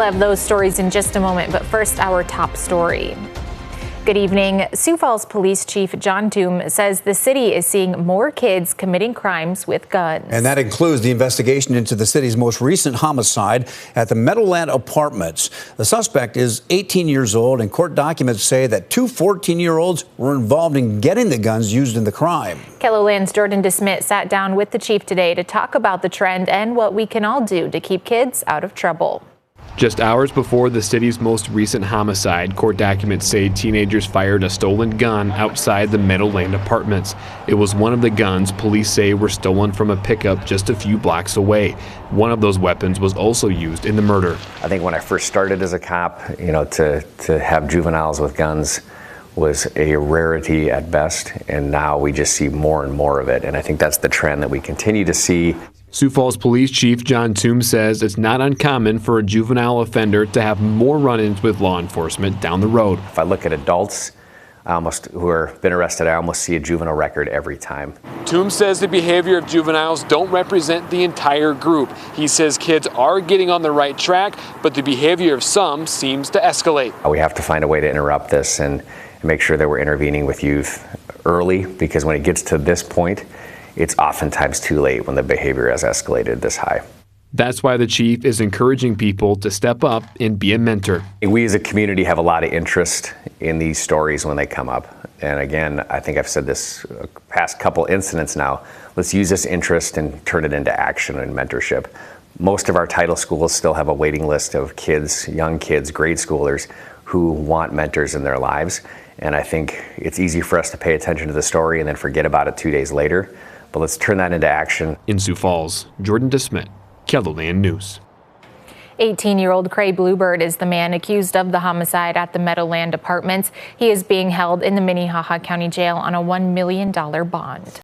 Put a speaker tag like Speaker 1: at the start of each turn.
Speaker 1: We'll have those stories in just a moment, but first, our top story. Good evening. Sioux Falls Police Chief John Thum says the city is seeing more kids committing crimes with guns.
Speaker 2: And that includes the investigation into the city's most recent homicide at the Meadowland Apartments. The suspect is 18 years old, and court documents say that two 14-year-olds were involved in getting the guns used in the crime.
Speaker 1: KELOLAND's Jordan DeSmit sat down with the chief today to talk about the trend and what we can all do to keep kids out of trouble.
Speaker 3: Just hours before the city's most recent homicide, court documents say teenagers fired a stolen gun outside the Meadowland Apartments. It was one of the guns police say were stolen from a pickup just a few blocks away. One of those weapons was also used in the murder.
Speaker 4: I think when I first started as a cop, to have juveniles with guns was a rarity at best, and now we just see more and more of it, and I think that's the trend that we continue to see.
Speaker 3: Sioux Falls Police Chief John Thum says it's not uncommon for a juvenile offender to have more run-ins with law enforcement down the road.
Speaker 4: If I look at adults who have been arrested, I almost see a juvenile record every time.
Speaker 3: Thum says the behavior of juveniles don't represent the entire group. He says kids are getting on the right track, but the behavior of some seems to escalate.
Speaker 4: We have to find a way to interrupt this and make sure that we're intervening with youth early, because when it gets to this point, it's oftentimes too late when the behavior has escalated this high.
Speaker 3: That's why the chief is encouraging people to step up and be a mentor.
Speaker 4: We as a community have a lot of interest in these stories when they come up. And again, I think I've said this past couple incidents now, let's use this interest and turn it into action and mentorship. Most of our title schools still have a waiting list of kids, young kids, grade schoolers, who want mentors in their lives. And I think it's easy for us to pay attention to the story and then forget about it 2 days later. But let's turn that into action.
Speaker 3: In Sioux Falls, Jordan DeSmit, KELOLAND News.
Speaker 1: 18-year-old Cray Bluebird is the man accused of the homicide at the Meadowland Apartments. He is being held in the Minnehaha County Jail on a $1 million bond.